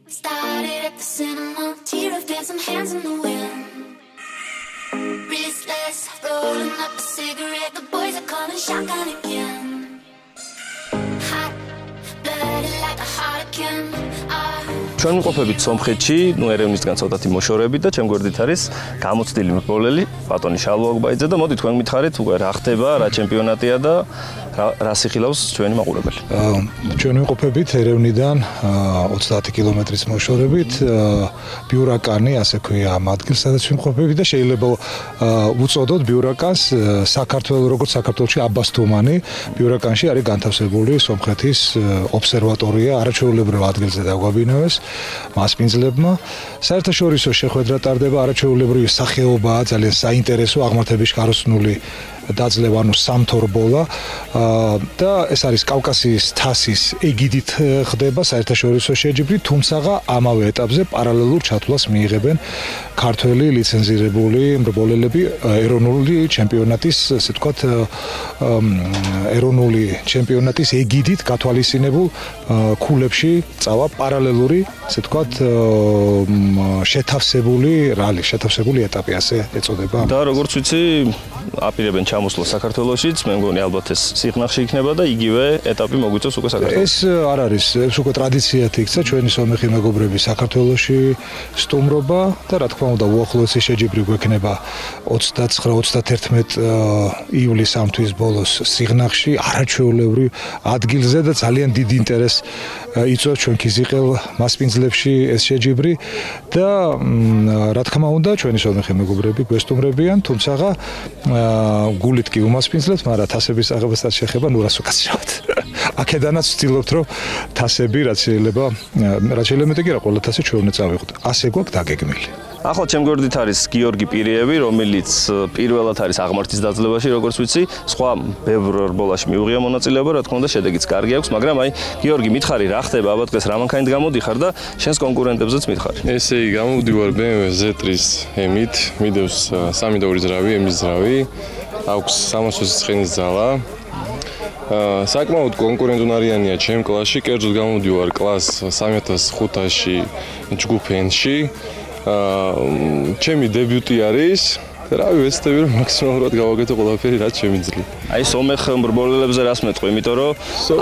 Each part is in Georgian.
Started at the cinema, tear of dancing hands in the wind. Restless, rolling up a cigarette, the boys are calling shotgun again. Hot, bloody like a hurricane. ჩვენ ვიყოფებით სომხეთში, ერევნისგან ცოტათი მოშორებით და ჩემ გვერდით არის გამოცდილი მრბოლელი ბატონი შალვა ოგბაიძე და მოდი თქვენ მითხარით უკვე რა ხდება, რა ჩემპიონატია და რა სიხილავს ჩვენი მაყურებელი. ჩვენ ვიყოფებით ერევნიდან 30 კილომეტრის მოშორებით ბიურაკანი, ასე ქვია ამ ადგილს, სადაც ვიმყოფებით და შეიძლება უწოდოთ ბიურაკანს საქართველოს, როგორც საქართველოში აბასთუმანი, ბიურაკანში არის განთავსებული სომხეთის ობსერვატორია, არაჩვეულებრივ ადგილზე დაგვაბინავეს მასპინძლებმა. საერთაშორისო შეხვედრა ტარდება, არაჩვეულებრივი სახეობაა, ძალიან საინტერესო აღმართების გაროსნული დაძლევა, ანუ სამთორბოლა და ეს არის კავკასიის თასის ეგიდით ხდება საერთაშორისო შეჯიბრი, თუმცა ამავე ეტაპზე პარალელურ ჩათვლას მიიღებენ ქართველი ლიცენზირებული მრბოლელები ეროვნული ჩემპიონატის, ასე ვთქვათ, ეროვნული ჩემპიონატის ეგიდით გათვალისწინებულ ქულებში წავა პარალელური, ასე ვთქვათ, შეთავსებული რალი, შეთავსებული ეტაპი, ასე ეწოდება. და როგორც ვიცი, აპირებენ ჩამოსვლა საქართველოშიც, მე მგონი ალბათ ეს სიღნაღში იქნება და იგივე ეტაპი მოგვიწევს უკვე საქართველოში. ეს არ არის, ეს უკვე ტრადიციად იქცა ჩვენი სომეხი მეგობრები საქართველოში სტუმრობა და რა თქმა უნდა უახლოესი შეჯიბრი გვექნება 29-31 ივლისს ამ თვის ბოლოს სიღნაღში არაჩვეულებრივ ადგილზე და ძალიან დიდ ინტერესს იწვევს ჩვენ ქიზიყელ მასპინძლებში ეს შეჯიბრი და რა თქმა უნდა ჩვენი სომეხი მეგობრები გვესტუმრებიან, თუმცა გულით კი უმასპინძლებთ, მაგრამ თასების აღებასაც შეხება ნუ რას უკაცრავთ. აქედანაც ვცდილობთ, რომ თასები რაც შეიძლება მეტი კი რა ყველა თასი ჩვენ უნდა წავიღოთ. ასე გვაქვს დაგეგმილი. ახლა ჩემ გვერდით არის გიორგი პირიევი, რომელიც პირველად არის აღმართის დაძლევაში, როგორც ვიცი, სხვა ბევრ რბოლაში მიუღია მონაწილეობა, რა თქმა უნდა, შედეგიც კარგი აქვს, მაგრამ აი გიორგი, მითხარი, რა ხდება, ალბათ დღეს რა მანქანით გამოდიხარ და შენს კონკურენტებზეც მითხარი. ესე იგი, გამოვდივარ BMW Z3-ის M-ით, მიდევს 3.2 ძრავი, M-ის ძრავი, აქვს 320 ცხენის ძალა. საკმაოდ კონკურენტუნარიანია ჩემ კლასში, კერძოდ გამოვდივარ კლას 3500-ში ჯგუფ N-ში. ჩემი დებიუტი არის და რავი, ვეცდები რომ მაქსიმალურად გავაკეთო ყველაფერი, რაც შემიძლია. აი სომეხ მრბოლელებზე რას მეტყვი, იმიტომ რომ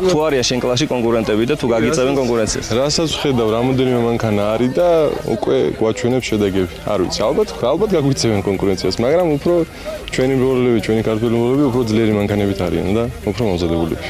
თუ არია შენ კლასში კონკურენტები და თუ გაგიწევენ კონკურენციას. რასაც ვხედავ, რამოდენიმე მანქანა არის და უკვე გვაჩვენებს შედეგები. არ ვიცი, ალბათ გაგვიწევენ კონკურენციას, მაგრამ უფრო ჩვენი მრბოლელები, ჩვენი ქართველი მრბოლელები უფრო ძლიერი მანქანებით არიან და უფრო მომზადებულები.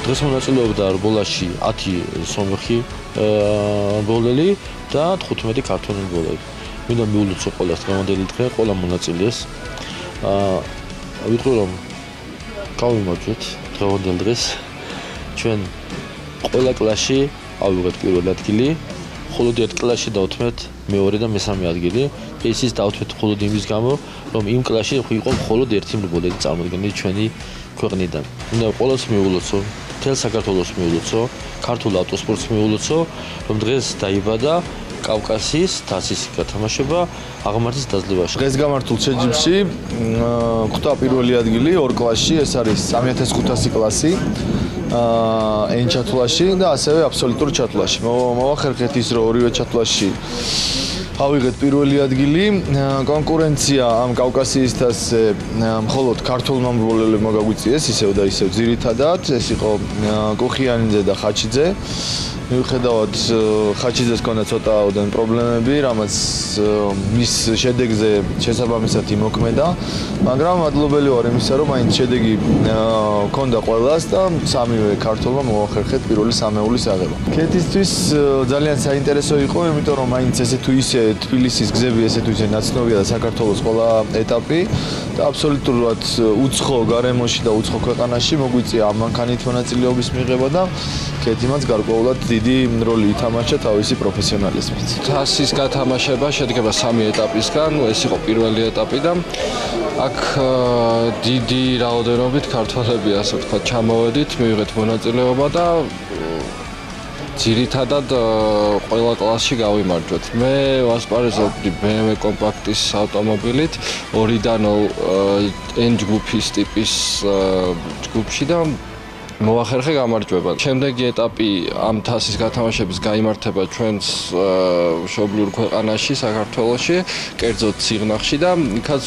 დღეს მონაწილეობდა რბოლაში 10 სომეხი ბოლელი და 15 ქართველი ბოლელი. მინდა მიულოცო ყველას დღევანდელი დღე, ყველა მონაწილეს. ვიტყვი რომ გავიმარჯვეთ დღევანდელ დღეს. ჩვენ ყველა კლასში ავიღეთ პირველი ადგილი, მხოლოდ ერთ კლასში დავთმეთ მეორე და მესამე ადგილი. ისიც დავთმეთ მხოლოდ იმის გამო, რომ იმ კლასში იყო მხოლოდ ერთი მრბოლელი წარმოდგენილი ჩვენი ქვეყნიდან. მინდა ყველას მიულოცო, მთელ საქართველოს მიულოცო, ქართულ ავტოსპორტს მიულოცო, რომ დღეს დაიბადა კავკასიის თასის გათამაშება აღმართის დაძლევაში. დღეს გამართულ შეჯიბრში ხვდა პირველი ადგილი ორ კლასში, ეს არის 3500 კლასი. N ჩათვლაში და ასევე აბსოლუტურ ჩათვლაში. მოვახერხეთ ის, რომ ორივე ჩათვლაში ავიღეთ პირველი ადგილი. კონკურენცია ამ კავკასიის თასზე მხოლოდ ქართულმა მრბოლელებმა გაგვიწიეს, ისევ და ისევ ძირითადად. ეს იყო კუხიანიძე და ხაჩიძე. მიუხედავად ხაჩიძეს ჰქონდა ცოტაოდენ პრობლემები, რამაც მის შედეგზე შესაბამისად იმოქმედა, მაგრამ მადლობელი ვარ იმისა, რომ მაინც შედეგი ჰქონდა ყველას და სამივე ქართველმა მოახერხეთ პირველი სამეულის აღება. ქეთისთვის ძალიან საინტერესო იყო, იმიტომ რომ მაინც ესე თუ ისე თბილისის გზები ესე თუ ისე ნაცნობია და საქართველოს ყველა ეტაპი და აბსოლუტურად უცხო გარემოში და უცხო ქვეყანაში მოგვიწია ამ მანქანით მონაწილეობის მიღება და ქეთიმაც გარკვეულად დიდი როლი ითამაშა თავისი პროფესიონალიზმით. თასის გათამაშება შედგება 3 ეტაპისგან, ეს იყო პირველი ეტაპი და აქ დიდი რაოდენობით ქართველები, ასე ვთქვათ, ჩამოვედით, მივიღეთ მონაწილეობა და ძირითადად ყველა კლასში გავიმარჯვეთ. მე ვასპარეზობდი BMW კომპაქტის ავტომობილით 2-დან N ჯგუფის ტიპის ჯგუფში და მოახერხე გამარჯვება. შემდეგი ეტაპი ამ თასის გათამაშების გაიმართება ჩვენს მშობლიურ ქვეყანაში, საქართველოში, კერძოდ ციღნაღში და იქაც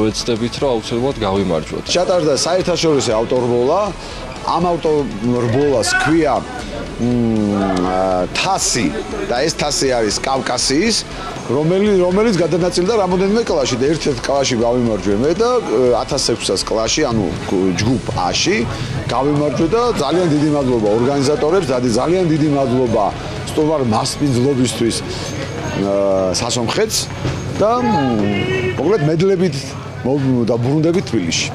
ვეცდებით, რომ აუცილებლად გავიმარჯვოთ. ჩატარდა საერთაშორისო ავტორბოლა. ამ ავტორბოლას ქვია თასი და ეს თასი არის კავკასიის, რომელიც გადანაწილდა რამოდენიმე კლასში და ერთ-ერთ კლასში გავიმარჯვე მე და 1600 კლასში, ანუ ჯგუფ A-ში გავიმარჯვე და ძალიან დიდი მადლობა ორგანიზატორებს, ძალიან დიდი მადლობა სტუმარ მასპინძლობისთვის სასომხეთს და მოკლედ მედლებით დაბრუნდებით თბილისში.